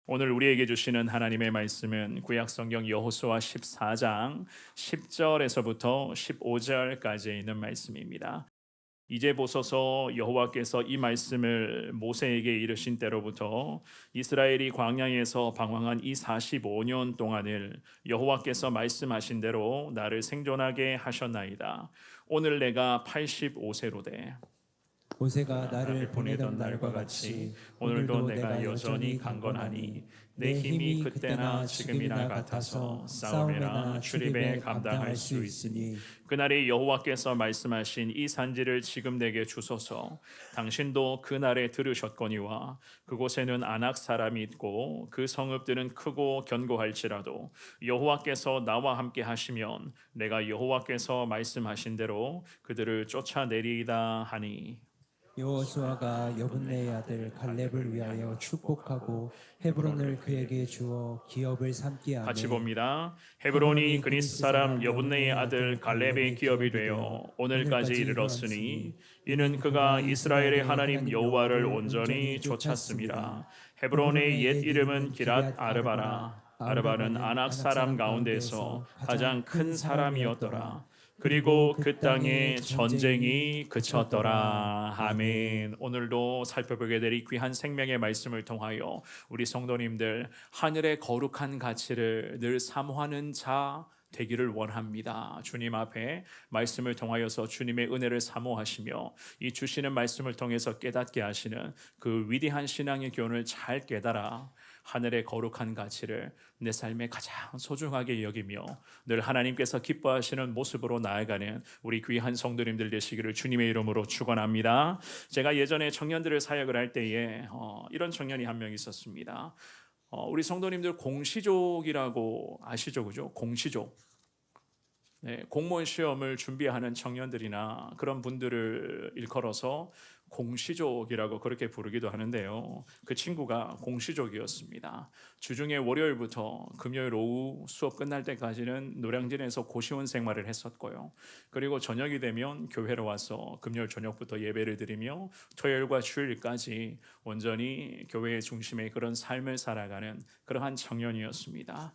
오늘 우리에게 주시는 하나님의 말씀은 구약성경 여호수아 14장 10절에서부터 15절까지 있는 말씀입니다. 이제 보소서 여호와께서 이 말씀을 모세에게 이르신 때로부터 이스라엘이 광야에서 방황한 이 45년 동안을 여호와께서 말씀하신 대로 나를 생존하게 하셨나이다. 오늘 내가 85세로 돼 모세가 나를 보내던 날과 같이 오늘도 내가 여전히 강건하니 내 힘이 그때나 지금이나 같아서 싸움에나 출입에 감당할 수 있으니 그날에 여호와께서 말씀하신 이 산지를 지금 내게 주소서. 당신도 그날에 들으셨거니와 그곳에는 아낙 사람이 있고 그 성읍들은 크고 견고할지라도 여호와께서 나와 함께 하시면 내가 여호와께서 말씀하신 대로 그들을 쫓아내리이다 하니. 여호수아가 여분네의 아들 갈렙을 위하여 축복하고 헤브론을 그에게 주어 기업을 삼게 하매 같이 봅니다. 헤브론이 그니스 사람 여분네의 아들 갈렙의 기업이 되어 오늘까지 이르렀으니 이는 그가 이스라엘의 하나님 여호와를 온전히 쫓았습니다. 헤브론의 옛 이름은 기랏 아르바라. 아르바는 아낙 사람 가운데서 가장 큰 사람이었더라. 그리고 그 땅에 전쟁이 그쳤더라. 아멘. 오늘도 살펴보게 될 이 귀한 생명의 말씀을 통하여 우리 성도님들 하늘의 거룩한 가치를 늘 사모하는 자 되기를 원합니다. 주님 앞에 말씀을 통하여서 주님의 은혜를 사모하시며 이 주시는 말씀을 통해서 깨닫게 하시는 그 위대한 신앙의 교훈을 잘 깨달아 하늘의 거룩한 가치를 내 삶에 가장 소중하게 여기며 늘 하나님께서 기뻐하시는 모습으로 나아가는 우리 귀한 성도님들 되시기를 주님의 이름으로 축원합니다. 제가 예전에 청년들을 사역을 할 때에 이런 청년이 한 명 있었습니다. 우리 성도님들 공시족이라고 아시죠? 그죠? 공시족. 네, 공무원 시험을 준비하는 청년들이나 그런 분들을 일컬어서 공시족이라고 그렇게 부르기도 하는데요. 그 친구가 공시족이었습니다. 주중에 월요일부터 금요일 오후 수업 끝날 때까지는 노량진에서 고시원 생활을 했었고요. 그리고 저녁이 되면 교회로 와서 금요일 저녁부터 예배를 드리며 토요일과 주일까지 온전히 교회의 중심의 그런 삶을 살아가는 그러한 청년이었습니다.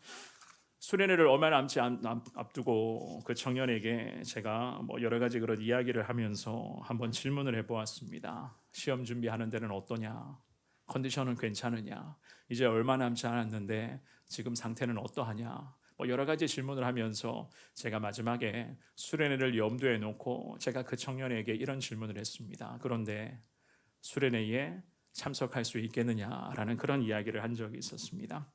수련회를 얼마 남지 앞두고 그 청년에게 제가 여러 가지 그런 이야기를 하면서 한번 질문을 해보았습니다. 시험 준비하는 데는 어떠냐? 컨디션은 괜찮으냐? 이제 얼마 남지 않았는데 지금 상태는 어떠하냐? 여러 가지 질문을 하면서 제가 마지막에 수련회를 염두에 놓고 제가 그 청년에게 이런 질문을 했습니다. 그런데 수련회에 참석할 수 있겠느냐라는 그런 이야기를 한 적이 있었습니다.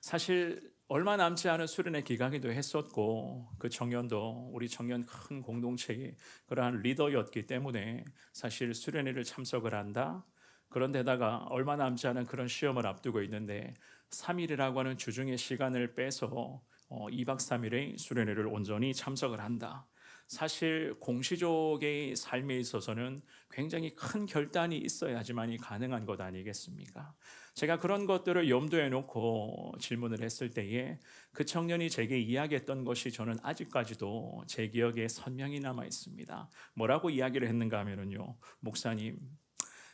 사실 얼마 남지 않은 수련회 기간이기도 했었고 그 청년도 우리 청년 큰 공동체의 그러한 리더였기 때문에 사실 수련회를 참석을 한다. 그런데다가 얼마 남지 않은 그런 시험을 앞두고 있는데 3일이라고 하는 주중의 시간을 빼서 2박 3일의 수련회를 온전히 참석을 한다. 사실 공시족의 삶에 있어서는 굉장히 큰 결단이 있어야지만이 가능한 것 아니겠습니까? 제가 그런 것들을 염두에 놓고 질문을 했을 때에 그 청년이 제게 이야기했던 것이 저는 아직까지도 제 기억에 선명히 남아 있습니다. 뭐라고 이야기를 했는가 하면요, 목사님,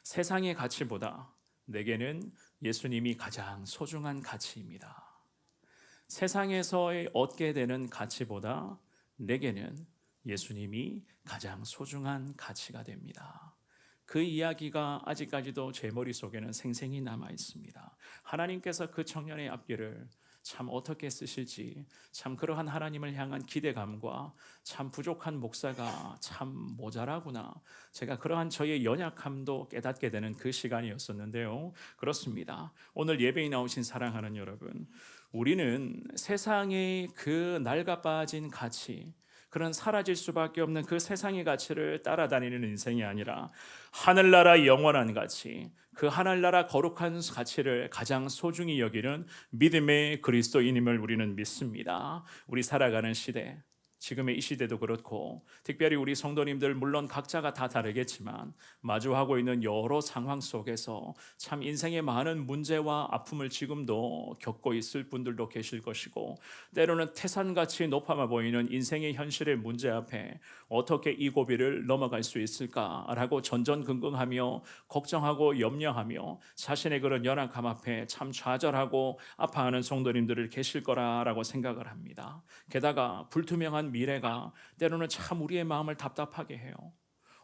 세상의 가치보다 내게는 예수님이 가장 소중한 가치입니다. 세상에서 얻게 되는 가치보다 내게는 예수님이 가장 소중한 가치가 됩니다. 그 이야기가 아직까지도 제 머릿속에는 생생히 남아 있습니다. 하나님께서 그 청년의 앞길을 참 어떻게 쓰실지, 참 그러한 하나님을 향한 기대감과 참 부족한 목사가 참 모자라구나, 제가 그러한 저의 연약함도 깨닫게 되는 그 시간이었었는데요. 그렇습니다. 오늘 예배에 나오신 사랑하는 여러분, 우리는 세상의 그 낡아 빠진 가치, 그런 사라질 수밖에 없는 그 세상의 가치를 따라다니는 인생이 아니라 하늘나라 영원한 가치, 그 하늘나라 거룩한 가치를 가장 소중히 여기는 믿음의 그리스도인임을 우리는 믿습니다. 우리 살아가는 시대, 지금의 이 시대도 그렇고 특별히 우리 성도님들 물론 각자가 다 다르겠지만 마주하고 있는 여러 상황 속에서 참 인생의 많은 문제와 아픔을 지금도 겪고 있을 분들도 계실 것이고 때로는 태산같이 높아만 보이는 인생의 현실의 문제 앞에 어떻게 이 고비를 넘어갈 수 있을까라고 전전긍긍하며 걱정하고 염려하며 자신의 그런 연약함 앞에 참 좌절하고 아파하는 성도님들을 계실 거라고 생각을 합니다. 게다가 불투명한 미래가 때로는 참 우리의 마음을 답답하게 해요.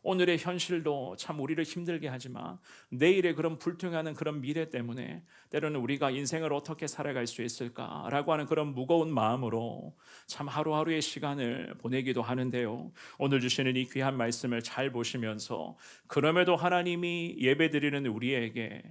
오늘의 현실도 참 우리를 힘들게 하지만 내일의 그런 불투명한 그런 미래 때문에 때로는 우리가 인생을 어떻게 살아갈 수 있을까라고 하는 그런 무거운 마음으로 참 하루하루의 시간을 보내기도 하는데요. 오늘 주시는 이 귀한 말씀을 잘 보시면서 그럼에도 하나님이 예배드리는 우리에게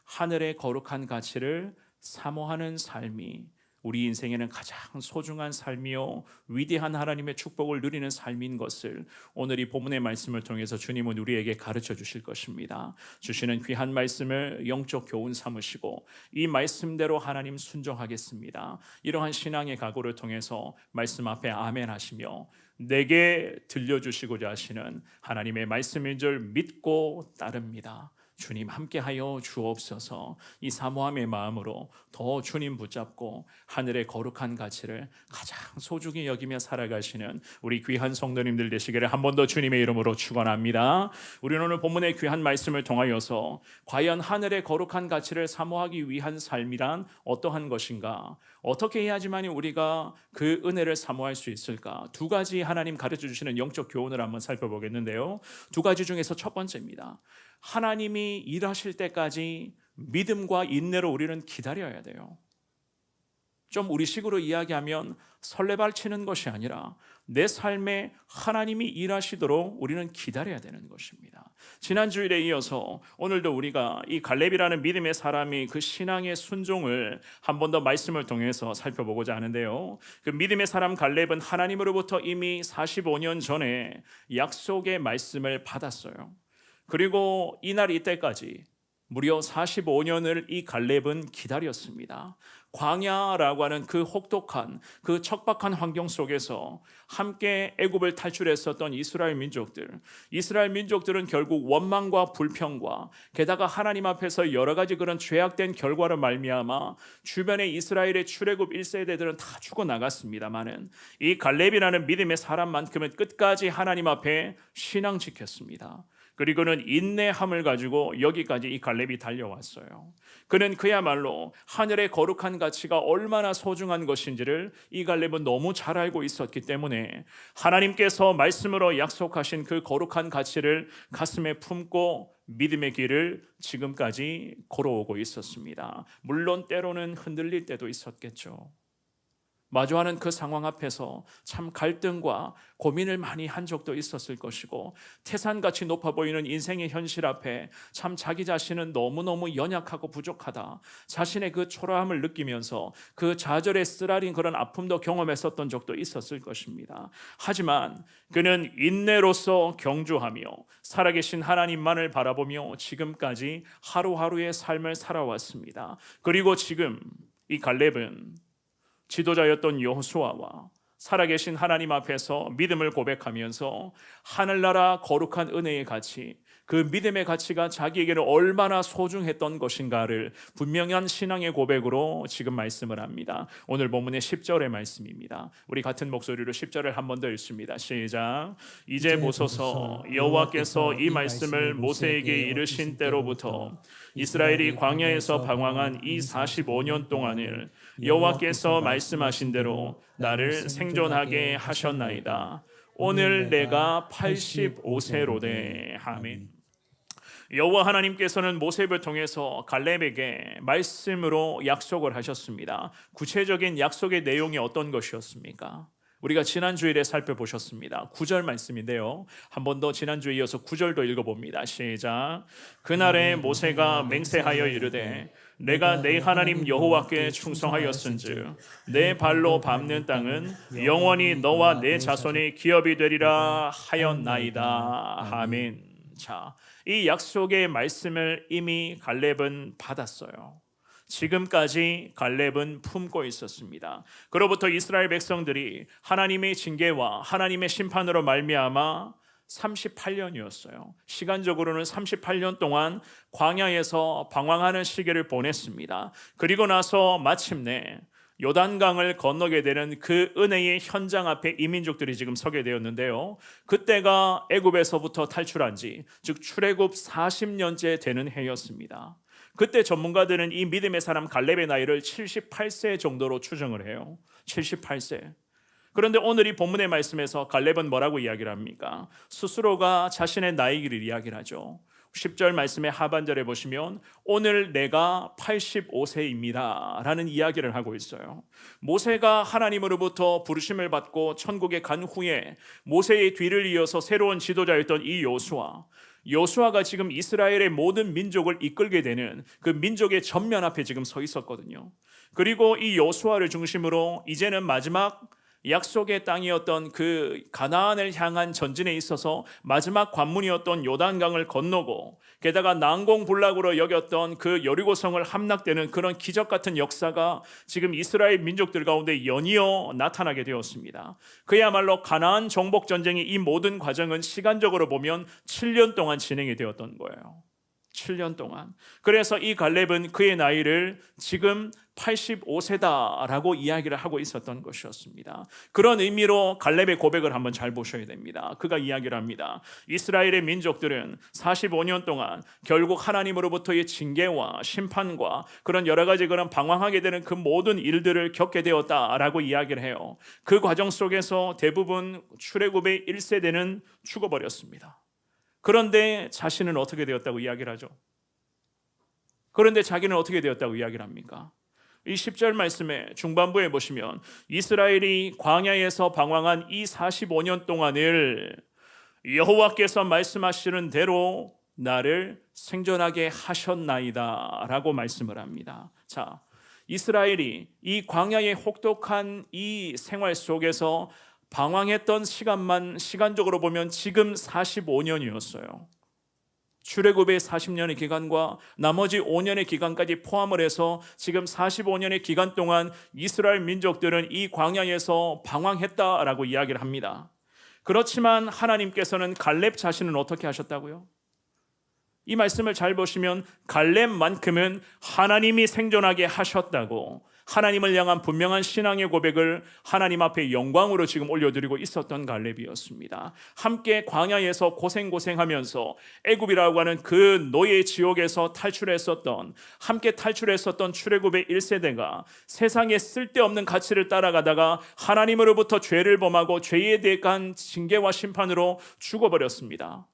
하늘의 거룩한 가치를 사모하는 삶이 우리 인생에는 가장 소중한 삶이요 위대한 하나님의 축복을 누리는 삶인 것을 오늘 이 본문의 말씀을 통해서 주님은 우리에게 가르쳐 주실 것입니다. 주시는 귀한 말씀을 영적 교훈 삼으시고 이 말씀대로 하나님 순종하겠습니다. 이러한 신앙의 각오를 통해서 말씀 앞에 아멘 하시며 내게 들려주시고자 하시는 하나님의 말씀인 줄 믿고 따릅니다. 주님 함께하여 주옵소서. 이 사모함의 마음으로 더 주님 붙잡고 하늘의 거룩한 가치를 가장 소중히 여기며 살아가시는 우리 귀한 성도님들 되시기를 한 번 더 주님의 이름으로 축원합니다. 우리는 오늘 본문의 귀한 말씀을 통하여서 과연 하늘의 거룩한 가치를 사모하기 위한 삶이란 어떠한 것인가, 어떻게 해야지만 우리가 그 은혜를 사모할 수 있을까, 두 가지 하나님 가르쳐 주시는 영적 교훈을 한번 살펴보겠는데요. 두 가지 중에서 첫 번째입니다. 하나님이 일하실 때까지 믿음과 인내로 우리는 기다려야 돼요. 좀 우리식으로 이야기하면 설레발치는 것이 아니라 내 삶에 하나님이 일하시도록 우리는 기다려야 되는 것입니다. 지난 주일에 이어서 오늘도 우리가 이 갈렙이라는 믿음의 사람이 그 신앙의 순종을 한 번 더 말씀을 통해서 살펴보고자 하는데요. 그 믿음의 사람 갈렙은 하나님으로부터 이미 45년 전에 약속의 말씀을 받았어요. 그리고 이날 이때까지 무려 45년을 이 갈렙은 기다렸습니다. 광야라고 하는 그 혹독한 그 척박한 환경 속에서 함께 애굽을 탈출했었던 이스라엘 민족들은 결국 원망과 불평과 게다가 하나님 앞에서 여러 가지 그런 죄악된 결과를 말미암아 주변의 이스라엘의 출애굽 1세대들은 다 죽어나갔습니다마는 이 갈렙이라는 믿음의 사람만큼은 끝까지 하나님 앞에 신앙 지켰습니다. 그리고는 인내함을 가지고 여기까지 이 갈렙이 달려왔어요. 그는 그야말로 하늘의 거룩한 가치가 얼마나 소중한 것인지를 이 갈렙은 너무 잘 알고 있었기 때문에 하나님께서 말씀으로 약속하신 그 거룩한 가치를 가슴에 품고 믿음의 길을 지금까지 걸어오고 있었습니다. 물론 때로는 흔들릴 때도 있었겠죠. 마주하는 그 상황 앞에서 참 갈등과 고민을 많이 한 적도 있었을 것이고 태산같이 높아 보이는 인생의 현실 앞에 참 자기 자신은 너무너무 연약하고 부족하다, 자신의 그 초라함을 느끼면서 그 좌절에 쓰라린 그런 아픔도 경험했었던 적도 있었을 것입니다. 하지만 그는 인내로서 경주하며 살아계신 하나님만을 바라보며 지금까지 하루하루의 삶을 살아왔습니다. 그리고 지금 이 갈렙은 지도자였던 여호수아와 살아계신 하나님 앞에서 믿음을 고백하면서 하늘나라 거룩한 은혜의 가치, 그 믿음의 가치가 자기에게는 얼마나 소중했던 것인가를 분명한 신앙의 고백으로 지금 말씀을 합니다. 오늘 본문의 10절의 말씀입니다. 우리 같은 목소리로 10절을 한 번 더 읽습니다. 시작. 이제 보소서 여호와께서 이 말씀을 모세에게 이르신 때로부터 이스라엘이 광야에서 방황한 이 45년 동안을 여호와께서 말씀하신 대로 나를 생존하게 하셨나이다. 오늘 내가 85세로되. 아멘. 여호와 하나님께서는 모세를 통해서 갈렙에게 말씀으로 약속을 하셨습니다. 구체적인 약속의 내용이 어떤 것이었습니까? 우리가 지난주일에 살펴보셨습니다. 9절 말씀인데요. 한 번 더 지난주에 이어서 9절도 읽어봅니다. 시작. 그날에 모세가 맹세하여 이르되 내가 내 하나님 여호와께 충성하였은즉 내 발로 밟는 땅은 영원히 너와 내 자손의 기업이 되리라 하였나이다. 아멘. 자, 이 약속의 말씀을 이미 갈렙은 받았어요. 지금까지 갈렙은 품고 있었습니다. 그로부터 이스라엘 백성들이 하나님의 징계와 하나님의 심판으로 말미암아 38년이었어요. 시간적으로는 38년 동안 광야에서 방황하는 시기를 보냈습니다. 그리고 나서 마침내 요단강을 건너게 되는 그 은혜의 현장 앞에 이 민족들이 지금 서게 되었는데요. 그때가 애굽에서부터 탈출한 지, 즉 출애굽 40년째 되는 해였습니다. 그때 전문가들은 이 믿음의 사람 갈렙의 나이를 78세 정도로 추정을 해요. 78세. 그런데 오늘 이 본문의 말씀에서 갈렙은 뭐라고 이야기를 합니까? 스스로가 자신의 나이를 이야기를 하죠. 10절 말씀의 하반절에 보시면 오늘 내가 85세입니다 라는 이야기를 하고 있어요. 모세가 하나님으로부터 부르심을 받고 천국에 간 후에 모세의 뒤를 이어서 새로운 지도자였던 이 여호수아가 지금 이스라엘의 모든 민족을 이끌게 되는 그 민족의 전면 앞에 지금 서 있었거든요. 그리고 이 여호수아를 중심으로 이제는 마지막 약속의 땅이었던 그 가나안을 향한 전진에 있어서 마지막 관문이었던 요단강을 건너고 게다가 난공불락으로 여겼던 그 여리고성을 함락되는 그런 기적 같은 역사가 지금 이스라엘 민족들 가운데 연이어 나타나게 되었습니다. 그야말로 가나안 정복 전쟁의 이 모든 과정은 시간적으로 보면 7년 동안 진행이 되었던 거예요. 7년 동안. 그래서 이 갈렙은 그의 나이를 지금 85세다라고 이야기를 하고 있었던 것이었습니다. 그런 의미로 갈렙의 고백을 한번 잘 보셔야 됩니다. 그가 이야기를 합니다. 이스라엘의 민족들은 45년 동안 결국 하나님으로부터의 징계와 심판과 그런 여러 가지 그런 방황하게 되는 그 모든 일들을 겪게 되었다라고 이야기를 해요. 그 과정 속에서 대부분 출애굽의 1세대는 죽어버렸습니다. 그런데 자신은 어떻게 되었다고 이야기를 하죠? 그런데 자기는 어떻게 되었다고 이야기를 합니까? 이 10절 말씀의 중반부에 보시면 이스라엘이 광야에서 방황한 이 45년 동안을 여호와께서 말씀하시는 대로 나를 생존하게 하셨나이다 라고 말씀을 합니다. 자, 이스라엘이 이 광야의 혹독한 이 생활 속에서 방황했던 시간만 시간적으로 보면 지금 45년이었어요. 출애굽의 40년의 기간과 나머지 5년의 기간까지 포함을 해서 지금 45년의 기간 동안 이스라엘 민족들은 이 광야에서 방황했다라고 이야기를 합니다. 그렇지만 하나님께서는 갈렙 자신은 어떻게 하셨다고요? 이 말씀을 잘 보시면 갈렙만큼은 하나님이 생존하게 하셨다고 하나님을 향한 분명한 신앙의 고백을 하나님 앞에 영광으로 지금 올려드리고 있었던 갈렙이었습니다. 함께 광야에서 고생하면서 애굽이라고 하는 그 노예 지옥에서 탈출했었던, 함께 탈출했었던 출애굽의 1세대가 세상에 쓸데없는 가치를 따라가다가 하나님으로부터 죄를 범하고 죄에 대한 징계와 심판으로 죽어버렸습니다.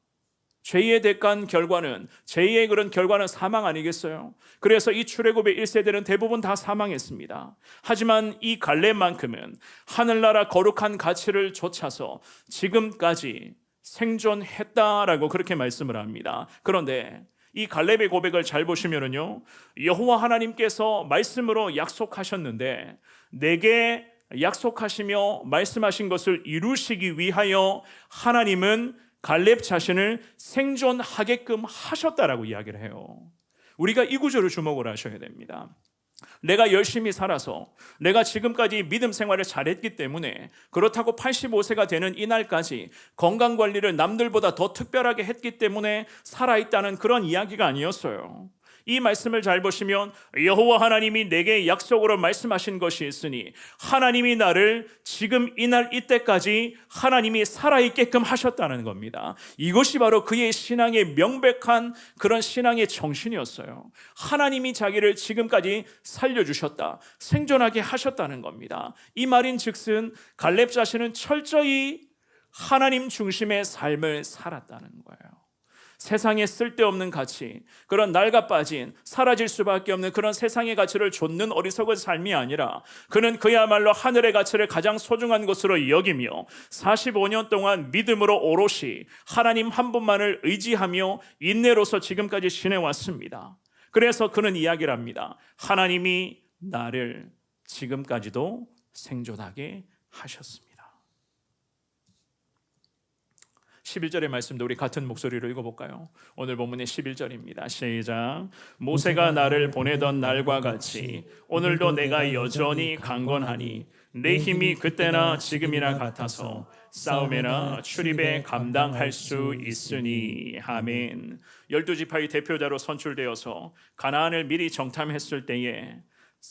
죄의 대가한 결과는, 죄의 그런 결과는 사망 아니겠어요? 그래서 이 출애굽의 1세대는 대부분 다 사망했습니다. 하지만 이 갈렙만큼은 하늘나라 거룩한 가치를 좇아서 지금까지 생존했다라고 그렇게 말씀을 합니다. 그런데 이 갈렙의 고백을 잘 보시면은요, 여호와 하나님께서 말씀으로 약속하셨는데 내게 약속하시며 말씀하신 것을 이루시기 위하여 하나님은 갈렙 자신을 생존하게끔 하셨다라고 이야기를 해요. 우리가 이 구절을 주목을 하셔야 됩니다. 내가 열심히 살아서 내가 지금까지 믿음 생활을 잘했기 때문에 그렇다고 85세가 되는 이날까지 건강관리를 남들보다 더 특별하게 했기 때문에 살아있다는 그런 이야기가 아니었어요. 이 말씀을 잘 보시면 여호와 하나님이 내게 약속으로 말씀하신 것이 있으니 하나님이 나를 지금 이날 이때까지 하나님이 살아있게끔 하셨다는 겁니다. 이것이 바로 그의 신앙의 명백한 그런 신앙의 정신이었어요. 하나님이 자기를 지금까지 살려주셨다, 생존하게 하셨다는 겁니다. 이 말인 즉슨 갈렙 자신은 철저히 하나님 중심의 삶을 살았다는 거예요. 세상에 쓸데없는 가치, 그런 낡아빠진 사라질 수밖에 없는 그런 세상의 가치를 좇는 어리석은 삶이 아니라 그는 그야말로 하늘의 가치를 가장 소중한 것으로 여기며 45년 동안 믿음으로 오롯이 하나님 한 분만을 의지하며 인내로서 지금까지 지내왔습니다. 그래서 그는 이야기를 합니다. 하나님이 나를 지금까지도 생존하게 하셨습니다. 11절의 말씀도 우리 같은 목소리로 읽어볼까요? 오늘 본문의 11절입니다. 시작. 모세가 나를 보내던 날과 같이 오늘도 내가 여전히 강건하니 내 힘이 그때나 지금이나 같아서 싸움에나 출입에 감당할 수 있으니. 아멘. 12지파의 대표자로 선출되어서 가나안을 미리 정탐했을 때에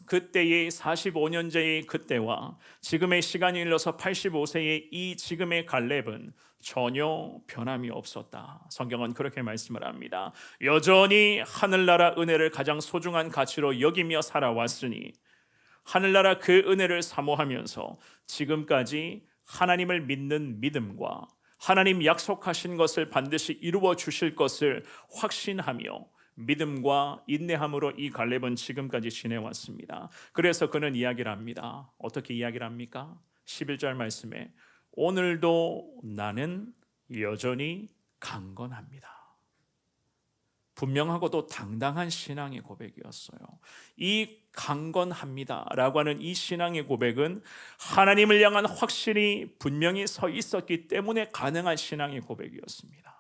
그때의 45년째의 그때와 지금의 시간이 흘러서 85세의 이 지금의 갈렙은 전혀 변함이 없었다. 성경은 그렇게 말씀을 합니다. 여전히 하늘나라 은혜를 가장 소중한 가치로 여기며 살아왔으니 하늘나라 그 은혜를 사모하면서 지금까지 하나님을 믿는 믿음과 하나님 약속하신 것을 반드시 이루어 주실 것을 확신하며 믿음과 인내함으로 이 갈렙은 지금까지 지내왔습니다. 그래서 그는 이야기를 합니다. 어떻게 이야기를 합니까? 11절 말씀에 오늘도 나는 여전히 강건합니다. 분명하고도 당당한 신앙의 고백이었어요. 이 강건합니다 라고 하는 이 신앙의 고백은 하나님을 향한 확신이 분명히 서 있었기 때문에 가능한 신앙의 고백이었습니다.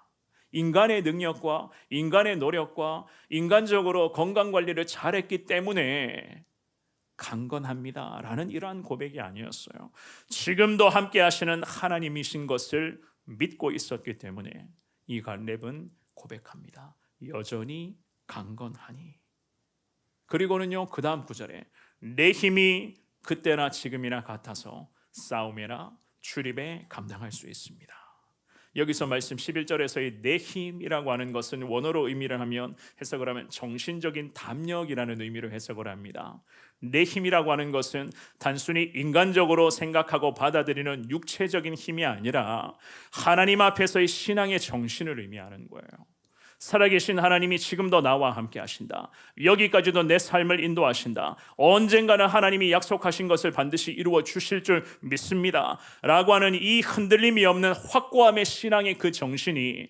인간의 능력과 인간의 노력과 인간적으로 건강관리를 잘했기 때문에 강건합니다 라는 이러한 고백이 아니었어요. 지금도 함께 하시는 하나님이신 것을 믿고 있었기 때문에 이 갈렙은 고백합니다. 여전히 강건하니. 그리고는요, 그 다음 구절에 내 힘이 그때나 지금이나 같아서 싸움에나 출입에 감당할 수 있습니다. 여기서 말씀 11절에서의 내 힘이라고 하는 것은 원어로 의미를 하면 해석을 하면 정신적인 담력이라는 의미로 해석을 합니다. 내 힘이라고 하는 것은 단순히 인간적으로 생각하고 받아들이는 육체적인 힘이 아니라 하나님 앞에서의 신앙의 정신을 의미하는 거예요. 살아계신 하나님이 지금도 나와 함께 하신다. 여기까지도 내 삶을 인도하신다. 언젠가는 하나님이 약속하신 것을 반드시 이루어 주실 줄 믿습니다 라고 하는 이 흔들림이 없는 확고함의 신앙의 그 정신이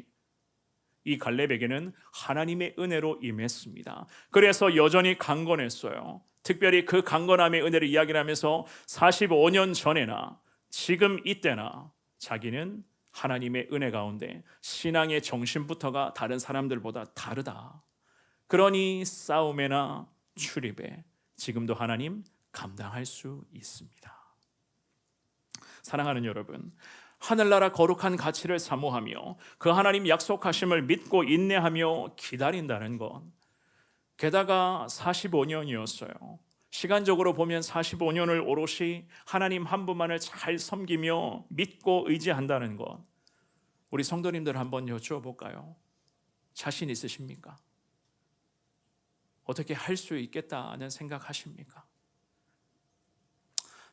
이 갈렙에게는 하나님의 은혜로 임했습니다. 그래서 여전히 강건했어요. 특별히 그 강건함의 은혜를 이야기를 하면서 45년 전에나 지금 이때나 자기는 하나님의 은혜 가운데 신앙의 정신부터가 다른 사람들보다 다르다. 그러니 싸움에나 출입에 지금도 하나님 감당할 수 있습니다. 사랑하는 여러분, 하늘나라 거룩한 가치를 사모하며 그 하나님 약속하심을 믿고 인내하며 기다린다는 것, 게다가 45년이었어요. 시간적으로 보면 45년을 오롯이 하나님 한 분만을 잘 섬기며 믿고 의지한다는 것, 우리 성도님들 한번 여쭈어볼까요? 자신 있으십니까? 어떻게 할 수 있겠다는 생각하십니까?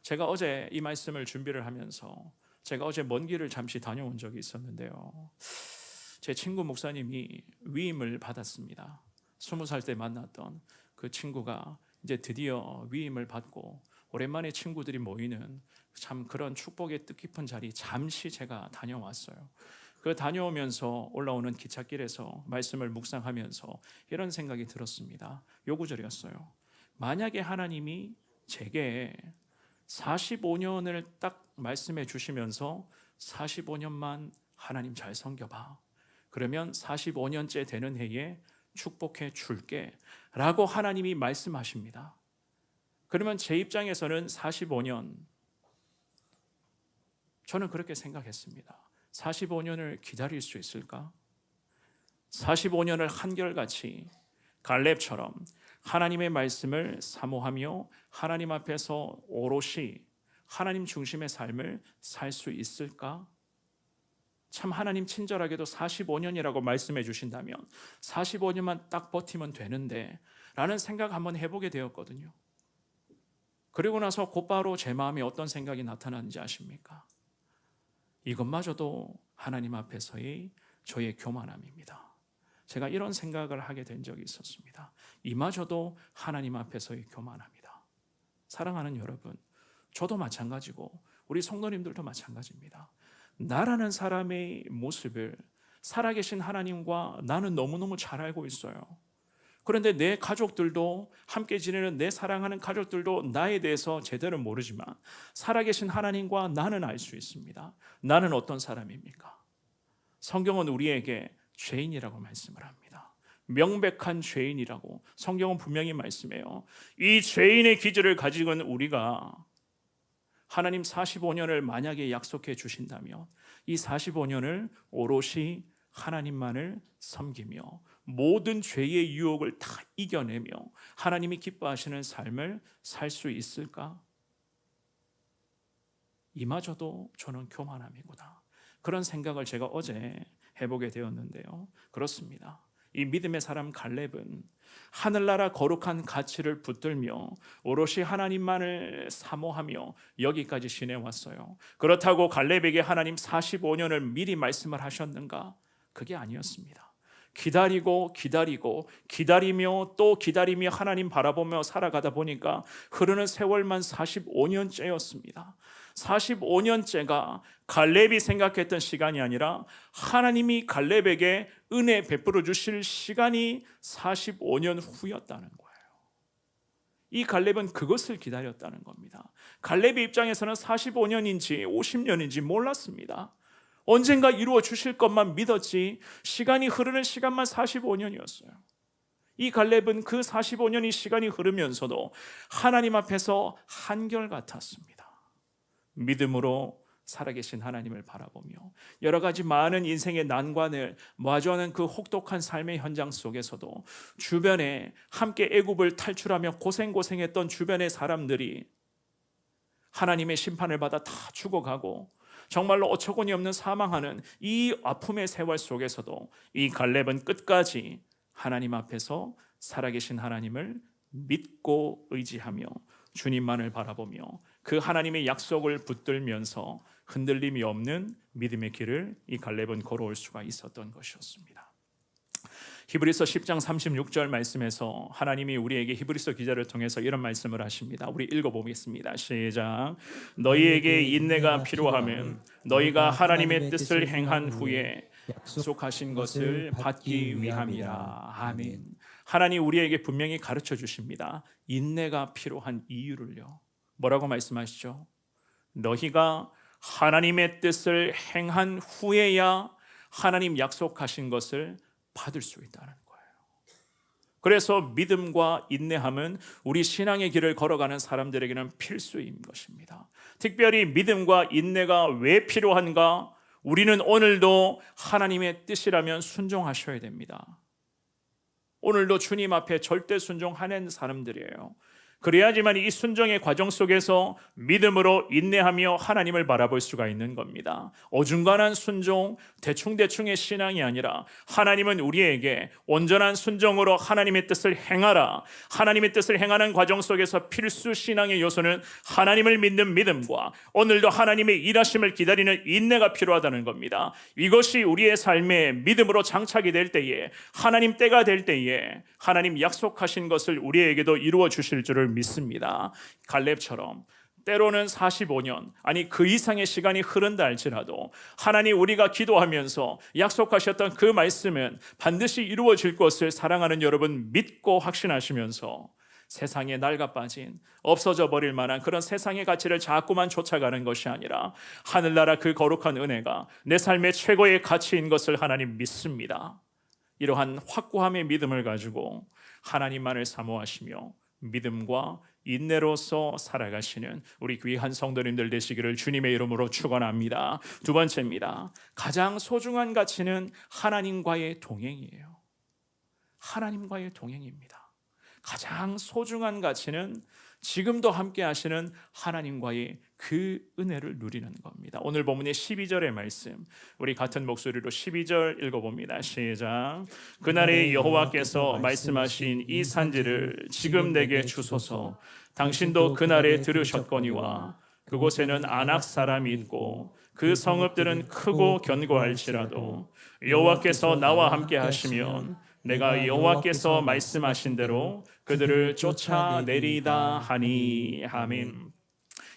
제가 어제 이 말씀을 준비를 하면서 제가 어제 먼 길을 잠시 다녀온 적이 있었는데요, 제 친구 목사님이 위임을 받았습니다. 20살 때 만났던 그 친구가 이제 드디어 위임을 받고 오랜만에 친구들이 모이는 참 그런 축복의 뜻깊은 자리 잠시 제가 다녀왔어요. 그 다녀오면서 올라오는 기찻길에서 말씀을 묵상하면서 이런 생각이 들었습니다. 요 구절이었어요. 만약에 하나님이 제게 45년을 딱 말씀해 주시면서 45년만 하나님 잘 섬겨봐, 그러면 45년째 되는 해에 축복해 줄게 라고 하나님이 말씀하십니다. 그러면 제 입장에서는 45년, 저는 그렇게 생각했습니다. 45년을 기다릴 수 있을까? 45년을 한결같이 갈렙처럼 하나님의 말씀을 사모하며 하나님 앞에서 오롯이 하나님 중심의 삶을 살 수 있을까? 참 하나님 친절하게도 45년이라고 말씀해 주신다면 45년만 딱 버티면 되는데 라는 생각 한번 해보게 되었거든요. 그리고 나서 곧바로 제 마음에 어떤 생각이 나타나는지 아십니까? 이것마저도 하나님 앞에서의 저의 교만함입니다. 제가 이런 생각을 하게 된 적이 있었습니다. 이마저도 하나님 앞에서의 교만함이다. 사랑하는 여러분, 저도 마찬가지고 우리 성도님들도 마찬가지입니다. 나라는 사람의 모습을 살아계신 하나님과 나는 너무너무 잘 알고 있어요. 그런데 내 가족들도, 함께 지내는 내 사랑하는 가족들도 나에 대해서 제대로 모르지만 살아계신 하나님과 나는 알 수 있습니다. 나는 어떤 사람입니까? 성경은 우리에게 죄인이라고 말씀을 합니다. 명백한 죄인이라고 성경은 분명히 말씀해요. 이 죄인의 기질을 가지고 있는 우리가 하나님 45년을 만약에 약속해 주신다면 이 45년을 오롯이 하나님만을 섬기며 모든 죄의 유혹을 다 이겨내며 하나님이 기뻐하시는 삶을 살 수 있을까? 이마저도 저는 교만함이구나. 그런 생각을 제가 어제 해보게 되었는데요. 그렇습니다. 이 믿음의 사람 갈렙은 하늘나라 거룩한 가치를 붙들며 오롯이 하나님만을 사모하며 여기까지 지내왔어요. 그렇다고 갈렙에게 하나님 45년을 미리 말씀을 하셨는가? 그게 아니었습니다. 기다리며 또 기다리며 하나님 바라보며 살아가다 보니까 흐르는 세월만 45년째였습니다. 45년째가 갈렙이 생각했던 시간이 아니라 하나님이 갈렙에게 은혜 베풀어 주실 시간이 45년 후였다는 거예요. 이 갈렙은 그것을 기다렸다는 겁니다. 갈렙의 입장에서는 45년인지 50년인지 몰랐습니다. 언젠가 이루어 주실 것만 믿었지 시간이 흐르는 시간만 45년이었어요. 이 갈렙은 그 45년이 시간이 흐르면서도 하나님 앞에서 한결같았습니다. 믿음으로 살아계신 하나님을 바라보며 여러 가지 많은 인생의 난관을 마주하는 그 혹독한 삶의 현장 속에서도 주변에 함께 애굽을 탈출하며 고생했던 주변의 사람들이 하나님의 심판을 받아 다 죽어가고 정말로 어처구니 없는 사망하는 이 아픔의 세월 속에서도 이 갈렙은 끝까지 하나님 앞에서 살아계신 하나님을 믿고 의지하며 주님만을 바라보며 그 하나님의 약속을 붙들면서 흔들림이 없는 믿음의 길을 이 갈렙은 걸어올 수가 있었던 것이었습니다. 히브리서 10장 36절 말씀에서 하나님이 우리에게 히브리서 기자를 통해서 이런 말씀을 하십니다. 우리 읽어보겠습니다. 시작. 너희에게 인내가 필요하면 너희가 하나님의 뜻을 행한 후에 약속하신 것을 받기 위함이라. 아멘. 하나님 우리에게 분명히 가르쳐 주십니다. 인내가 필요한 이유를요. 뭐라고 말씀하시죠? 너희가 하나님의 뜻을 행한 후에야 하나님 약속하신 것을 받을 수 있다는 거예요. 그래서 믿음과 인내함은 우리 신앙의 길을 걸어가는 사람들에게는 필수인 것입니다. 특별히 믿음과 인내가 왜 필요한가? 우리는 오늘도 하나님의 뜻이라면 순종하셔야 됩니다. 오늘도 주님 앞에 절대 순종하는 사람들이에요. 그래야지만 이 순종의 과정 속에서 믿음으로 인내하며 하나님을 바라볼 수가 있는 겁니다. 어중간한 순종, 대충대충의 신앙이 아니라 하나님은 우리에게 온전한 순종으로 하나님의 뜻을 행하라. 하나님의 뜻을 행하는 과정 속에서 필수 신앙의 요소는 하나님을 믿는 믿음과 오늘도 하나님의 일하심을 기다리는 인내가 필요하다는 겁니다. 이것이 우리의 삶에 믿음으로 장착이 될 때에 하나님 때가 될 때에 하나님 약속하신 것을 우리에게도 이루어 주실 줄을 믿습니다. 갈렙처럼 때로는 45년 아니 그 이상의 시간이 흐른다 할지라도 하나님 우리가 기도하면서 약속하셨던 그 말씀은 반드시 이루어질 것을 사랑하는 여러분 믿고 확신하시면서 세상에 낡아빠진 없어져 버릴 만한 그런 세상의 가치를 자꾸만 쫓아가는 것이 아니라 하늘나라 그 거룩한 은혜가 내 삶의 최고의 가치인 것을 하나님 믿습니다. 이러한 확고함의 믿음을 가지고 하나님만을 사모하시며 믿음과 인내로서 살아가시는 우리 귀한 성도님들 되시기를 주님의 이름으로 축원합니다. 두 번째입니다. 가장 소중한 가치는 하나님과의 동행이에요. 하나님과의 동행입니다. 가장 소중한 가치는 지금도 함께 하시는 하나님과의 그 은혜를 누리는 겁니다. 오늘 본문의 12절의 말씀 우리 같은 목소리로 12절 읽어봅니다. 시작. 그날에 여호와께서 말씀하신 이 산지를 지금 내게 주소서. 당신도 그날에 들으셨거니와 그곳에는 아낙 사람이 있고 그 성읍들은 크고 견고할지라도 여호와께서 나와 함께 하시면 내가 여호와께서 말씀하신 대로 그들을 쫓아내리다 하니. 아멘.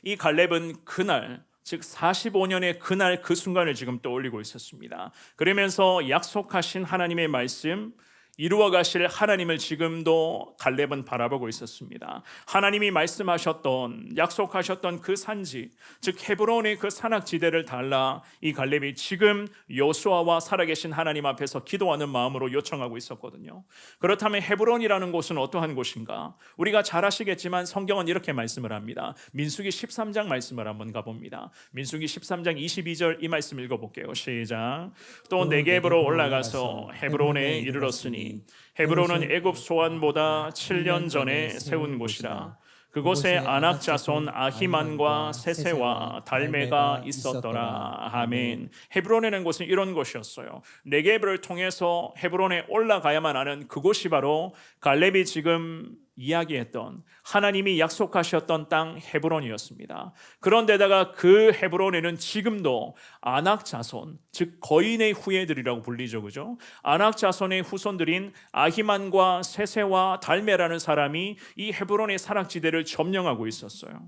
이 갈렙은 그날 즉 45년의 그날 그 순간을 지금 떠올리고 있었습니다. 그러면서 약속하신 하나님의 말씀 이루어 가실 하나님을 지금도 갈렙은 바라보고 있었습니다. 하나님이 말씀하셨던, 약속하셨던 그 산지, 즉 헤브론의 그 산악지대를 달라 이 갈렙이 지금 여호수아와 살아계신 하나님 앞에서 기도하는 마음으로 요청하고 있었거든요. 그렇다면 헤브론이라는 곳은 어떠한 곳인가? 우리가 잘 아시겠지만 성경은 이렇게 말씀을 합니다. 민수기 13장 말씀을 한번 가봅니다. 민수기 13장 22절 이 말씀 읽어볼게요. 시작. 또 네겝으로 올라가서 헤브론에 이르렀으니 헤브론은 애굽 소안보다 7년 전에 세운 곳이라. 그곳에 아낙 자손 아히만과 세세와 달메가 있었더라. 아멘. 헤브론이라는 곳은 이런 곳이었어요. 네겝을 통해서 헤브론에 올라가야만 하는 그곳이 바로 갈렙이 지금 이야기했던 하나님이 약속하셨던 땅 헤브론이었습니다. 그런데다가 그 헤브론에는 지금도 아낙 자손, 즉 거인의 후예들이라고 불리죠, 그죠? 아낙 자손의 후손들인 아히만과 세세와 달메라는 사람이 이 헤브론의 산악지대를 점령하고 있었어요.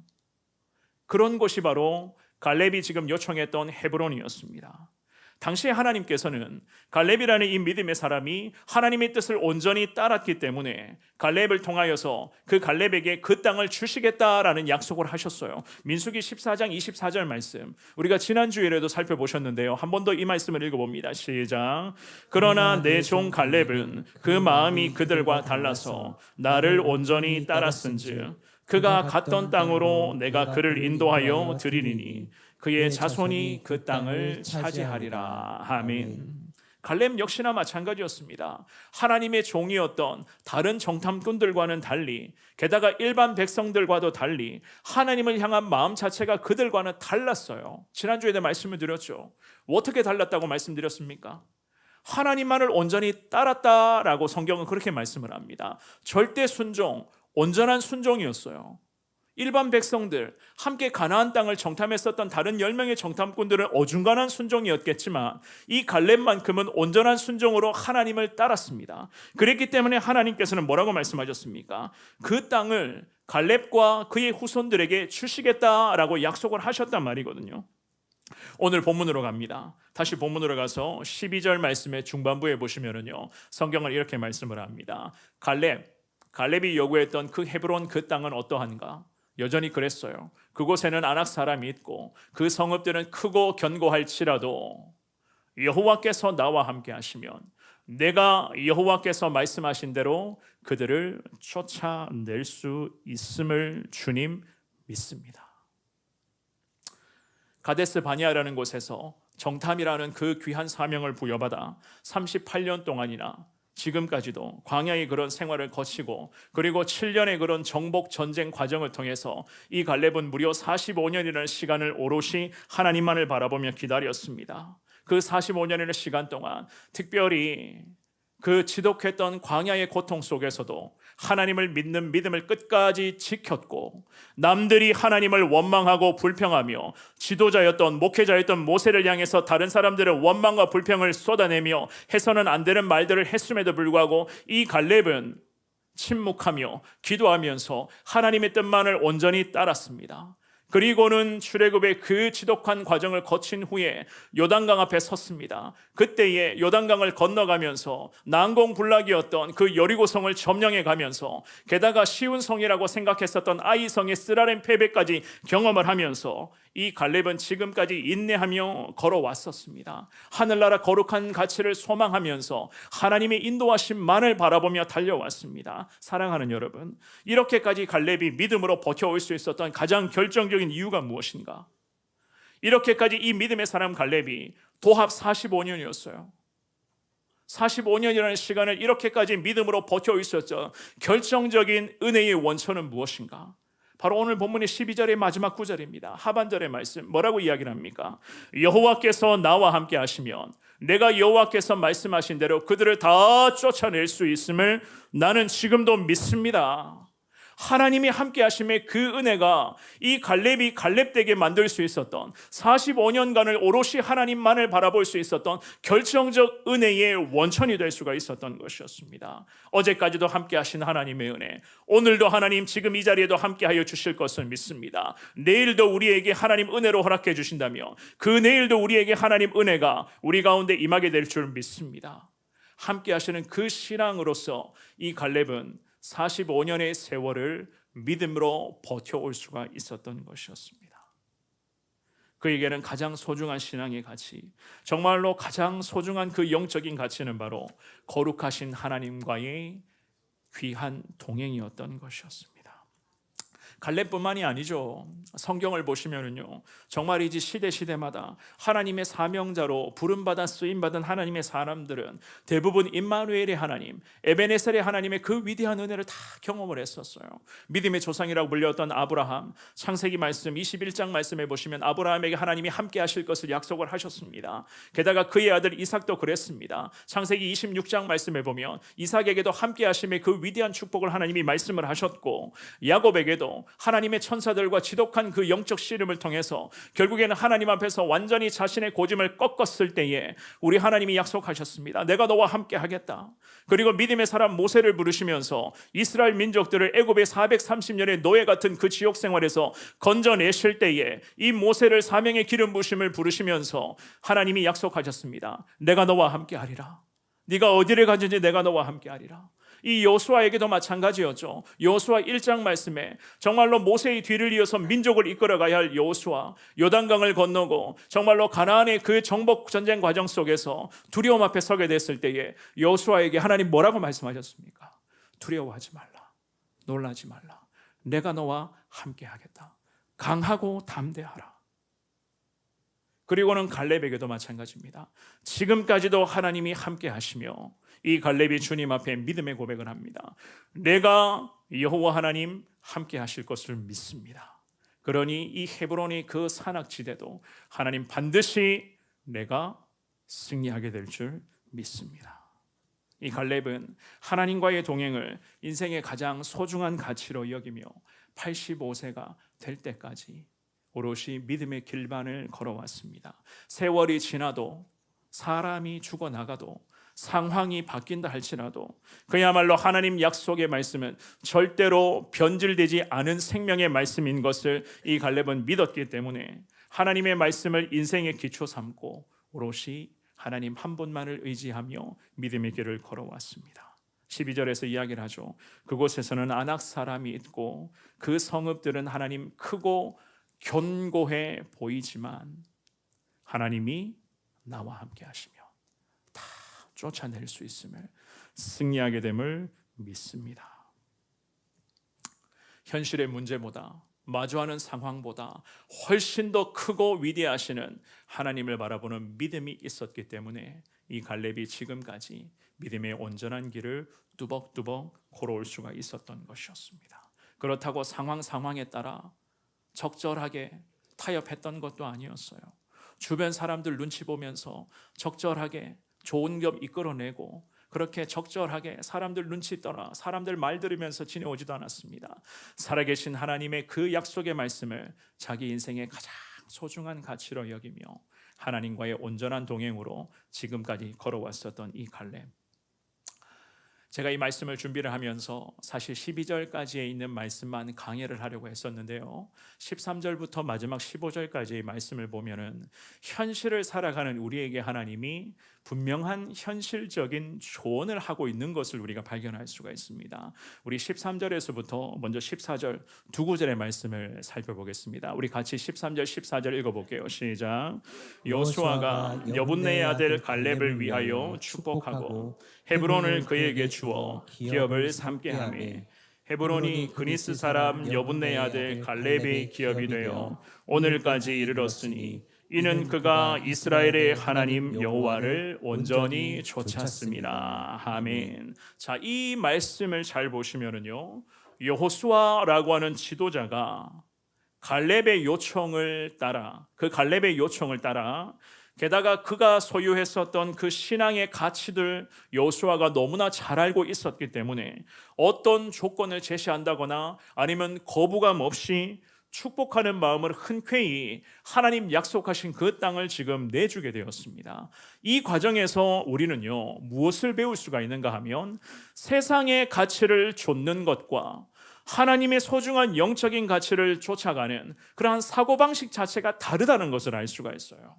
그런 곳이 바로 갈렙이 지금 요청했던 헤브론이었습니다. 당시에 하나님께서는 갈렙이라는 이 믿음의 사람이 하나님의 뜻을 온전히 따랐기 때문에 갈렙을 통하여서 그 갈렙에게 그 땅을 주시겠다라는 약속을 하셨어요. 민수기 14장 24절 말씀, 우리가 지난주에도 살펴보셨는데요. 한 번 더 이 말씀을 읽어봅니다. 시작. 그러나 내 종 갈렙은 그 마음이 그들과 달라서 나를 온전히 따랐은즉 그가 갔던 땅으로 내가 그를 인도하여 드리리니 그의 자손이 그 땅을 차지하리라. 아멘. 갈렙 역시나 마찬가지였습니다. 하나님의 종이었던 다른 정탐꾼들과는 달리, 게다가 일반 백성들과도 달리 하나님을 향한 마음 자체가 그들과는 달랐어요. 지난주에도 말씀을 드렸죠. 어떻게 달랐다고 말씀드렸습니까? 하나님만을 온전히 따랐다라고 성경은 그렇게 말씀을 합니다. 절대 순종, 온전한 순종이었어요. 일반 백성들, 함께 가나안 땅을 정탐했었던 다른 10명의 정탐꾼들은 어중간한 순종이었겠지만 이 갈렙만큼은 온전한 순종으로 하나님을 따랐습니다. 그랬기 때문에 하나님께서는 뭐라고 말씀하셨습니까? 그 땅을 갈렙과 그의 후손들에게 주시겠다라고 약속을 하셨단 말이거든요. 오늘 본문으로 갑니다. 다시 본문으로 가서 12절 말씀의 중반부에 보시면은요, 성경은 이렇게 말씀을 합니다. 갈렙이 요구했던 그 헤브론 그 땅은 어떠한가? 여전히 그랬어요. 그곳에는 아낙 사람이 있고 그 성읍들은 크고 견고할지라도 여호와께서 나와 함께 하시면 내가 여호와께서 말씀하신 대로 그들을 쫓아낼 수 있음을 주님 믿습니다. 가데스 바니아라는 곳에서 정탐이라는 그 귀한 사명을 부여받아 38년 동안이나 지금까지도 광야의 그런 생활을 거치고 그리고 7년의 그런 정복 전쟁 과정을 통해서 이 갈렙은 무려 45년이라는 시간을 오롯이 하나님만을 바라보며 기다렸습니다. 그 45년이라는 시간 동안 특별히 그 지독했던 광야의 고통 속에서도 하나님을 믿는 믿음을 끝까지 지켰고 남들이 하나님을 원망하고 불평하며 지도자였던 목회자였던 모세를 향해서 다른 사람들의 원망과 불평을 쏟아내며 해서는 안 되는 말들을 했음에도 불구하고 이 갈렙은 침묵하며 기도하면서 하나님의 뜻만을 온전히 따랐습니다. 그리고는 출애굽의 그 지독한 과정을 거친 후에 요단강 앞에 섰습니다. 그때에 요단강을 건너가면서 난공불락이었던 그 여리고성을 점령해 가면서 게다가 쉬운 성이라고 생각했었던 아이 성의 쓰라렘 패배까지 경험을 하면서 이 갈렙은 지금까지 인내하며 걸어왔었습니다. 하늘나라 거룩한 가치를 소망하면서 하나님의 인도하심만을 바라보며 달려왔습니다. 사랑하는 여러분, 이렇게까지 갈렙이 믿음으로 버텨올 수 있었던 가장 결정적인 이유가 무엇인가? 이렇게까지 이 믿음의 사람 갈렙이 도합 45년이었어요. 45년이라는 시간을 이렇게까지 믿음으로 버텨 있었죠. 결정적인 은혜의 원천은 무엇인가? 바로 오늘 본문의 12절의 마지막 구절입니다. 하반절의 말씀 뭐라고 이야기를 합니까? 여호와께서 나와 함께 하시면 내가 여호와께서 말씀하신 대로 그들을 다 쫓아낼 수 있음을 나는 지금도 믿습니다. 하나님이 함께 하심의 그 은혜가 이 갈렙이 갈렙되게 만들 수 있었던 45년간을 오롯이 하나님만을 바라볼 수 있었던 결정적 은혜의 원천이 될 수가 있었던 것이었습니다. 어제까지도 함께 하신 하나님의 은혜, 오늘도 하나님 지금 이 자리에도 함께하여 주실 것을 믿습니다. 내일도 우리에게 하나님 은혜로 허락해 주신다며 그 내일도 우리에게 하나님 은혜가 우리 가운데 임하게 될 줄 믿습니다. 함께 하시는 그 신앙으로서 이 갈렙은 45년의 세월을 믿음으로 버텨올 수가 있었던 것이었습니다. 그에게는 가장 소중한 신앙의 가치, 정말로 가장 소중한 그 영적인 가치는 바로 거룩하신 하나님과의 귀한 동행이었던 것이었습니다. 갈렙뿐만이 아니죠. 성경을 보시면은요, 정말이지 시대마다 하나님의 사명자로 부름받아 쓰임받은 하나님의 사람들은 대부분 임마누엘의 하나님, 에베네셀의 하나님의 그 위대한 은혜를 다 경험을 했었어요. 믿음의 조상이라고 불렸던 아브라함, 창세기 말씀 21장 말씀에 보시면 아브라함에게 하나님이 함께 하실 것을 약속을 하셨습니다. 게다가 그의 아들 이삭도 그랬습니다. 창세기 26장 말씀에 보면 이삭에게도 함께 하심의 그 위대한 축복을 하나님이 말씀을 하셨고, 야곱에게도 하나님의 천사들과 지독한 그 영적 씨름을 통해서 결국에는 하나님 앞에서 완전히 자신의 고짐을 꺾었을 때에 우리 하나님이 약속하셨습니다. 내가 너와 함께 하겠다. 그리고 믿음의 사람 모세를 부르시면서 이스라엘 민족들을 애굽의 430년의 노예 같은 그 지옥 생활에서 건져내실 때에 이 모세를 사명의 기름 부심을 부르시면서 하나님이 약속하셨습니다. 내가 너와 함께 하리라. 네가 어디를 가든지 내가 너와 함께 하리라. 이 여호수아에게도 마찬가지였죠. 여호수아 1장 말씀에 정말로 모세의 뒤를 이어서 민족을 이끌어가야 할 여호수아, 요단강을 건너고 정말로 가나안의 그 정복 전쟁 과정 속에서 두려움 앞에 서게 됐을 때에 여호수아에게 하나님 뭐라고 말씀하셨습니까? 두려워하지 말라, 놀라지 말라, 내가 너와 함께 하겠다. 강하고 담대하라. 그리고는 갈렙에게도 마찬가지입니다. 지금까지도 하나님이 함께 하시며 이 갈렙이 주님 앞에 믿음의 고백을 합니다. 내가 여호와 하나님 함께 하실 것을 믿습니다. 그러니 이 헤브론의 그 산악지대도 하나님 반드시 내가 승리하게 될 줄 믿습니다. 이 갈렙은 하나님과의 동행을 인생의 가장 소중한 가치로 여기며 85세가 될 때까지 오롯이 믿음의 길반을 걸어왔습니다. 세월이 지나도 사람이 죽어나가도 상황이 바뀐다 할지라도 그야말로 하나님 약속의 말씀은 절대로 변질되지 않은 생명의 말씀인 것을 이 갈렙은 믿었기 때문에 하나님의 말씀을 인생의 기초 삼고 오롯이 하나님 한 분만을 의지하며 믿음의 길을 걸어왔습니다. 12절에서 이야기를 하죠. 그곳에서는 아낙 사람이 있고 그 성읍들은 하나님 크고 견고해 보이지만 하나님이 나와 함께 하시며 다 쫓아낼 수 있음을, 승리하게 됨을 믿습니다. 현실의 문제보다, 마주하는 상황보다 훨씬 더 크고 위대하시는 하나님을 바라보는 믿음이 있었기 때문에 이 갈렙이 지금까지 믿음의 온전한 길을 뚜벅뚜벅 걸어올 수가 있었던 것이었습니다. 그렇다고 상황에 따라 적절하게 타협했던 것도 아니었어요. 주변 사람들 눈치 보면서 적절하게 좋은 겹 이끌어내고 그렇게 적절하게 사람들 눈치 따라 사람들 말 들으면서 지내오지도 않았습니다. 살아계신 하나님의 그 약속의 말씀을 자기 인생의 가장 소중한 가치로 여기며 하나님과의 온전한 동행으로 지금까지 걸어왔었던 이 갈렙. 제가 이 말씀을 준비를 하면서 사실 12절까지에 있는 말씀만 강해를 하려고 했었는데요. 13절부터 마지막 15절까지의 말씀을 보면은 현실을 살아가는 우리에게 하나님이 분명한 현실적인 조언을 하고 있는 것을 우리가 발견할 수가 있습니다. 우리 13절에서부터 먼저 14절 두 구절의 말씀을 살펴보겠습니다. 우리 같이 13절 14절 읽어볼게요. 시작. 여호수아가 여분네의 아들 갈렙을 위하여 축복하고 헤브론을 그에게 주어 기업을 삼게 하매 헤브론이 그니스 사람 여분네의 아들 갈렙의 기업이 되어 오늘까지 이르렀으니 이는 그가 이스라엘의 하나님 여호와를 온전히 쫓았습니다. 아멘. 자, 이 말씀을 잘 보시면은요, 여호수아라고 하는 지도자가 갈렙의 요청을 따라, 게다가 그가 소유했었던 그 신앙의 가치들 여호수아가 너무나 잘 알고 있었기 때문에 어떤 조건을 제시한다거나 아니면 거부감 없이 축복하는 마음을 흔쾌히 하나님 약속하신 그 땅을 지금 내주게 되었습니다. 이 과정에서 우리는요, 무엇을 배울 수가 있는가 하면 세상의 가치를 좇는 것과 하나님의 소중한 영적인 가치를 쫓아가는 그러한 사고방식 자체가 다르다는 것을 알 수가 있어요.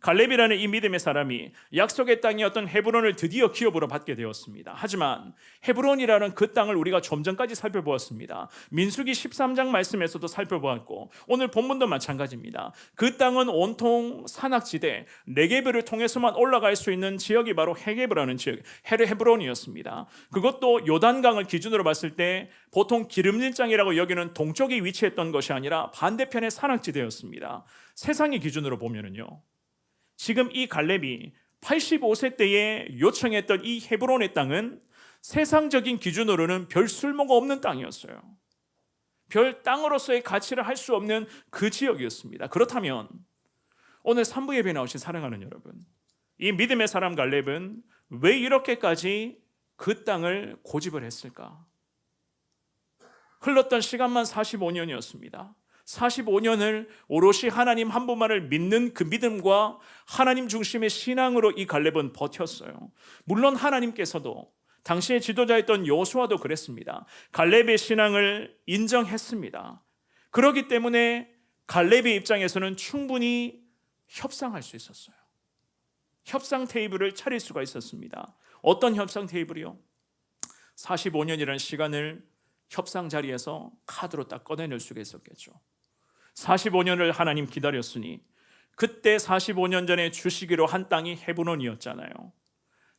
갈렙이라는 이 믿음의 사람이 약속의 땅이었던 헤브론을 드디어 기업으로 받게 되었습니다. 하지만 헤브론이라는 그 땅을 우리가 좀 전까지 살펴보았습니다. 민수기 13장 말씀에서도 살펴보았고 오늘 본문도 마찬가지입니다. 그 땅은 온통 산악지대 네게브를 통해서만 올라갈 수 있는 지역이 바로 헤게브라는 지역, 헤브론이었습니다. 그것도 요단강을 기준으로 봤을 때 보통 기름진 땅이라고 여기는 동쪽에 위치했던 것이 아니라 반대편의 산악지대였습니다. 세상의 기준으로 보면은요, 지금 이 갈렙이 85세 때에 요청했던 이 헤브론의 땅은 세상적인 기준으로는 별 쓸모가 없는 땅이었어요. 별 땅으로서의 가치를 할 수 없는 그 지역이었습니다. 그렇다면 오늘 3부 예배에 나오신 사랑하는 여러분, 이 믿음의 사람 갈렙은 왜 이렇게까지 그 땅을 고집을 했을까? 흘렀던 시간만 45년이었습니다. 45년을 오롯이 하나님 한 분만을 믿는 그 믿음과 하나님 중심의 신앙으로 이 갈렙은 버텼어요. 물론 하나님께서도 당시의 지도자였던 여호수아도 그랬습니다. 갈렙의 신앙을 인정했습니다. 그렇기 때문에 갈렙의 입장에서는 충분히 협상할 수 있었어요. 협상 테이블을 차릴 수가 있었습니다. 어떤 협상 테이블이요? 45년이라는 시간을 협상 자리에서 카드로 딱 꺼내낼 수가 있었겠죠. 45년을 하나님 기다렸으니 그때 45년 전에 주시기로 한 땅이 헤브론이었잖아요.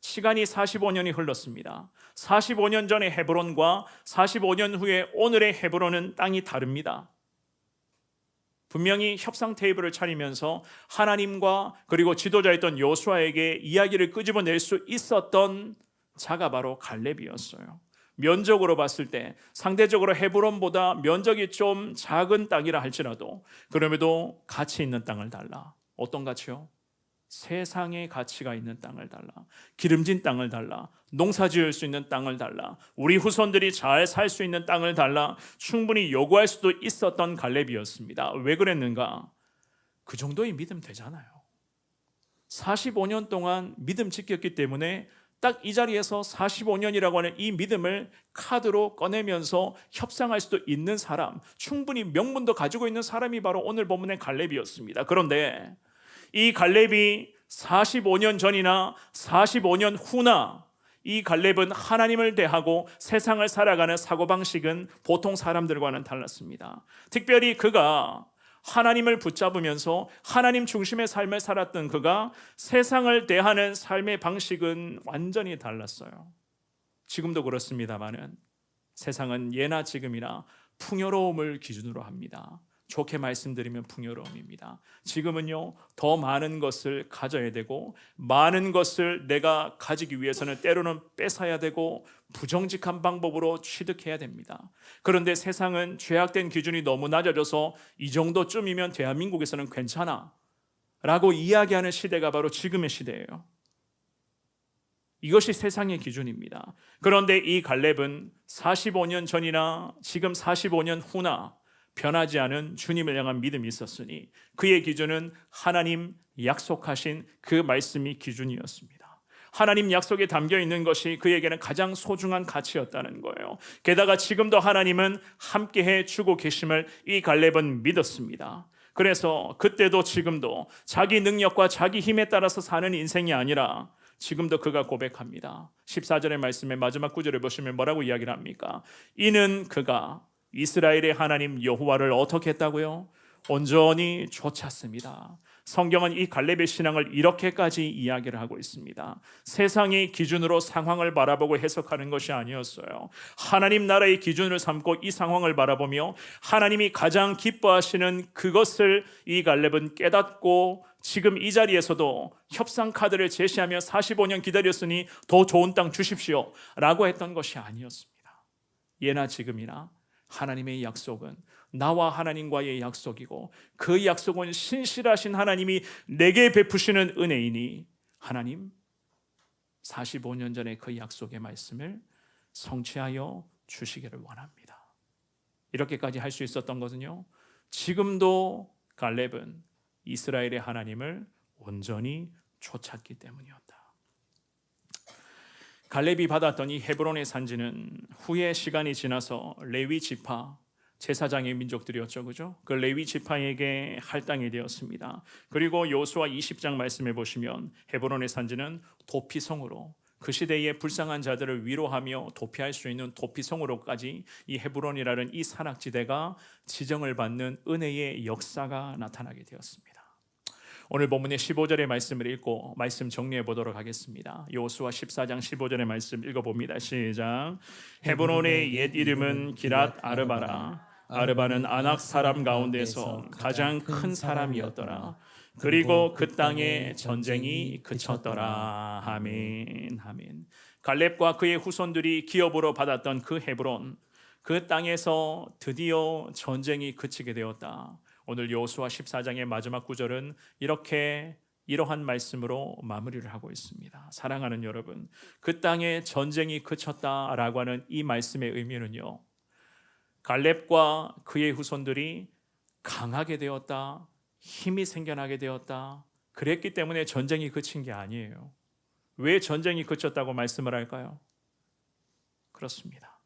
시간이 45년이 흘렀습니다. 45년 전의 헤브론과 45년 후에 오늘의 헤브론은 땅이 다릅니다. 분명히 협상 테이블을 차리면서 하나님과 그리고 지도자였던 여호수아에게 이야기를 끄집어낼 수 있었던 자가 바로 갈렙이었어요. 면적으로 봤을 때 상대적으로 헤브론보다 면적이 좀 작은 땅이라 할지라도 그럼에도 가치 있는 땅을 달라. 어떤 가치요? 세상의 가치가 있는 땅을 달라. 기름진 땅을 달라. 농사 지을 수 있는 땅을 달라. 우리 후손들이 잘 살 수 있는 땅을 달라. 충분히 요구할 수도 있었던 갈렙이었습니다. 왜 그랬는가? 그 정도의 믿음 되잖아요. 45년 동안 믿음 지켰기 때문에 딱 이 자리에서 45년이라고 하는 이 믿음을 카드로 꺼내면서 협상할 수도 있는 사람, 충분히 명분도 가지고 있는 사람이 바로 오늘 본문의 갈렙이었습니다. 그런데 이 갈렙이 45년 전이나 45년 후나 이 갈렙은 하나님을 대하고 세상을 살아가는 사고방식은 보통 사람들과는 달랐습니다. 특별히 그가 하나님을 붙잡으면서 하나님 중심의 삶을 살았던 그가 세상을 대하는 삶의 방식은 완전히 달랐어요. 지금도 그렇습니다만은 세상은 예나 지금이나 풍요로움을 기준으로 합니다. 좋게 말씀드리면 풍요로움입니다. 지금은요, 더 많은 것을 가져야 되고 많은 것을 내가 가지기 위해서는 때로는 뺏어야 되고 부정직한 방법으로 취득해야 됩니다. 그런데 세상은 죄악된 기준이 너무 낮아져서 이 정도쯤이면 대한민국에서는 괜찮아 라고 이야기하는 시대가 바로 지금의 시대예요. 이것이 세상의 기준입니다. 그런데 이 갈렙은 45년 전이나 지금 45년 후나 변하지 않은 주님을 향한 믿음이 있었으니 그의 기준은 하나님 약속하신 그 말씀이 기준이었습니다. 하나님 약속에 담겨 있는 것이 그에게는 가장 소중한 가치였다는 거예요. 게다가 지금도 하나님은 함께해 주고 계심을 이 갈렙은 믿었습니다. 그래서 그때도 지금도 자기 능력과 자기 힘에 따라서 사는 인생이 아니라 지금도 그가 고백합니다. 14절의 말씀의 마지막 구절을 보시면 뭐라고 이야기를 합니까? 이는 그가 이스라엘의 하나님 여호와를 어떻게 했다고요? 온전히 좇았습니다. 성경은 이 갈렙의 신앙을 이렇게까지 이야기를 하고 있습니다. 세상의 기준으로 상황을 바라보고 해석하는 것이 아니었어요. 하나님 나라의 기준을 삼고 이 상황을 바라보며 하나님이 가장 기뻐하시는 그것을 이 갈렙은 깨닫고 지금 이 자리에서도 협상 카드를 제시하며 45년 기다렸으니 더 좋은 땅 주십시오 라고 했던 것이 아니었습니다. 예나 지금이나 하나님의 약속은 나와 하나님과의 약속이고 그 약속은 신실하신 하나님이 내게 베푸시는 은혜이니 하나님 45년 전에 그 약속의 말씀을 성취하여 주시기를 원합니다. 이렇게까지 할 수 있었던 것은요, 지금도 갈렙은 이스라엘의 하나님을 온전히 좇았기 때문이었다. 갈렙이 받았던 이 헤브론의 산지는 후에 시간이 지나서 레위 지파 제사장의 민족들이었죠, 그죠? 그 레위 지파에게 할당이 되었습니다. 그리고 여호수아 20장 말씀해 보시면 헤브론의 산지는 도피성으로, 그 시대의 불쌍한 자들을 위로하며 도피할 수 있는 도피성으로까지 이 헤브론이라는 이 산악지대가 지정을 받는 은혜의 역사가 나타나게 되었습니다. 오늘 본문의 15절의 말씀을 읽고 말씀 정리해 보도록 하겠습니다. 여호수아 14장 15절의 말씀 읽어봅니다. 시작. 헤브론의 옛 이름은 기랏 아르바라. 아르바는 아낙 사람 가운데서 가장 큰 사람이었더라. 그리고 그 땅에 전쟁이 그쳤더라. 아멘. 아멘. 갈렙과 그의 후손들이 기업으로 받았던 그 헤브론, 그 땅에서 드디어 전쟁이 그치게 되었다. 오늘 여호수아 14장의 마지막 구절은 이러한 말씀으로 마무리를 하고 있습니다. 사랑하는 여러분, 그 땅에 전쟁이 그쳤다라고 하는 이 말씀의 의미는요, 갈렙과 그의 후손들이 강하게 되었다, 힘이 생겨나게 되었다, 그랬기 때문에 전쟁이 그친 게 아니에요. 왜 전쟁이 그쳤다고 말씀을 할까요? 그렇습니다.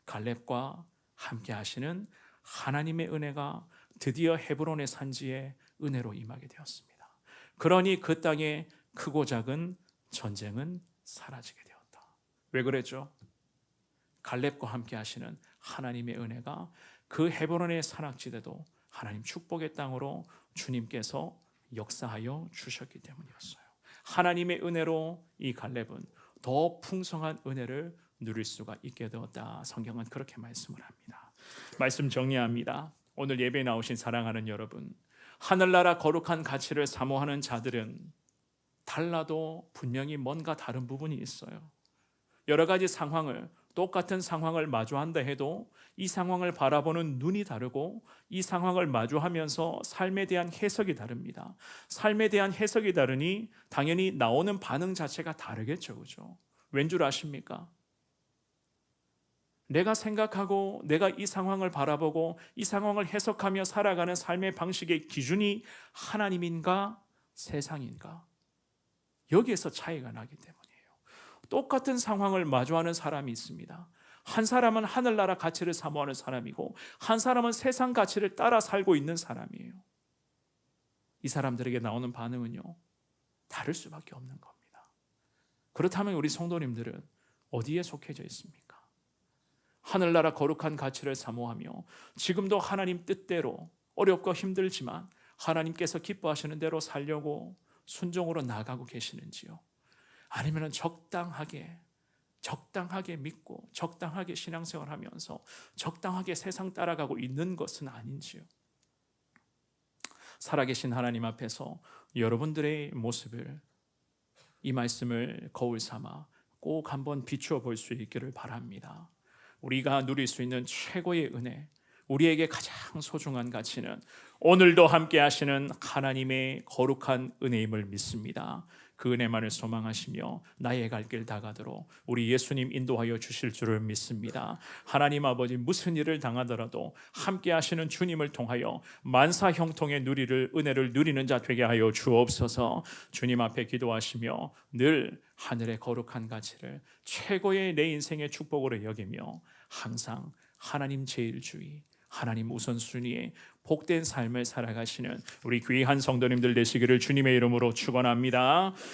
갈렙과 함께 하시는 하나님의 은혜가 드디어 헤브론의 산지에 은혜로 임하게 되었습니다. 그러니 그 땅의 크고 작은 전쟁은 사라지게 되었다. 왜 그랬죠? 갈렙과 함께 하시는 하나님의 은혜가 그 헤브론의 산악지대도 하나님 축복의 땅으로 주님께서 역사하여 주셨기 때문이었어요. 하나님의 은혜로 이 갈렙은 더 풍성한 은혜를 누릴 수가 있게 되었다. 성경은 그렇게 말씀을 합니다. 말씀 정리합니다. 오늘 예배에 나오신 사랑하는 여러분, 하늘나라 거룩한 가치를 사모하는 자들은 달라도 분명히 뭔가 다른 부분이 있어요. 여러 가지 상황을, 똑같은 상황을 마주한다 해도 이 상황을 바라보는 눈이 다르고 이 상황을 마주하면서 삶에 대한 해석이 다릅니다. 삶에 대한 해석이 다르니 당연히 나오는 반응 자체가 다르겠죠, 그죠? 왠 줄 아십니까? 내가 생각하고 내가 이 상황을 바라보고 이 상황을 해석하며 살아가는 삶의 방식의 기준이 하나님인가 세상인가? 여기에서 차이가 나기 때문이에요. 똑같은 상황을 마주하는 사람이 있습니다. 한 사람은 하늘나라 가치를 사모하는 사람이고 한 사람은 세상 가치를 따라 살고 있는 사람이에요. 이 사람들에게 나오는 반응은요, 다를 수밖에 없는 겁니다. 그렇다면 우리 성도님들은 어디에 속해져 있습니까? 하늘나라 거룩한 가치를 사모하며 지금도 하나님 뜻대로 어렵고 힘들지만 하나님께서 기뻐하시는 대로 살려고 순종으로 나아가고 계시는지요? 아니면 적당하게 믿고 적당하게 신앙생활하면서 적당하게 세상 따라가고 있는 것은 아닌지요? 살아계신 하나님 앞에서 여러분들의 모습을, 이 말씀을 거울 삼아 꼭 한번 비추어 볼 수 있기를 바랍니다. 우리가 누릴 수 있는 최고의 은혜, 우리에게 가장 소중한 가치는 오늘도 함께 하시는 하나님의 거룩한 은혜임을 믿습니다. 그 은혜만을 소망하시며 나의 갈 길 다가도록 우리 예수님 인도하여 주실 줄을 믿습니다. 하나님 아버지, 무슨 일을 당하더라도 함께 하시는 주님을 통하여 만사 형통의 은혜를 누리는 자 되게 하여 주옵소서. 주님 앞에 기도하시며 늘 하늘의 거룩한 가치를 최고의 내 인생의 축복으로 여기며 항상 하나님 제일주의, 하나님 우선순위의 복된 삶을 살아가시는 우리 귀한 성도님들 되시기를 주님의 이름으로 축원합니다.